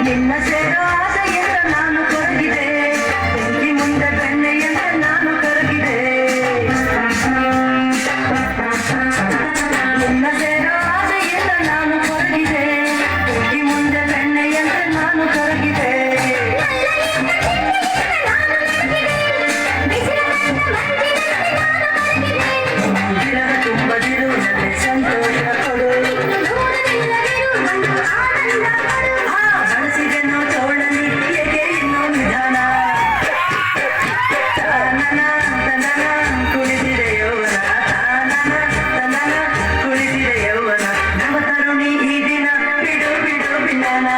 ನಿನ್ನ ಸೇರೋ ಆಸೆಯಿಂದ ನಾನು ಕೊರಗಿದೆ ಬೆಂಕಿ ಮುಂದೆ ಬೆಣ್ಣೆಯಿಂದ ನಾನು ಕರಗಿದೆ ನಿನ್ನ ಸೇರೋ ಆಸೆಯಿಂದ ನಾನು ಕೊರಗಿದೆ ಬೆಂಕಿ ಮುಂದೆ ಬೆಣ್ಣೆಯಿಂದ ನಾನು ಕರಗಿದೆ ತುಂಬದಿರು ನನಗೆ ಸಂತೋಷ ಕೊಡು ಬಳಸಿದೆನೋ ತೋಳಲಿ ಏಕೆ ಇನ್ನೂ ನಿಧಾನ ತಾನನ ತನನ ಕುಳಿತಿದೆ ಯೌವನ ತಾನನ ತನನ ಕುಳಿತಿದೆ ಯೌವನ ನವ ತರುಣಿ ಈ ದಿನ ಬಿಡು ಬಿಡು ಬಿಡನ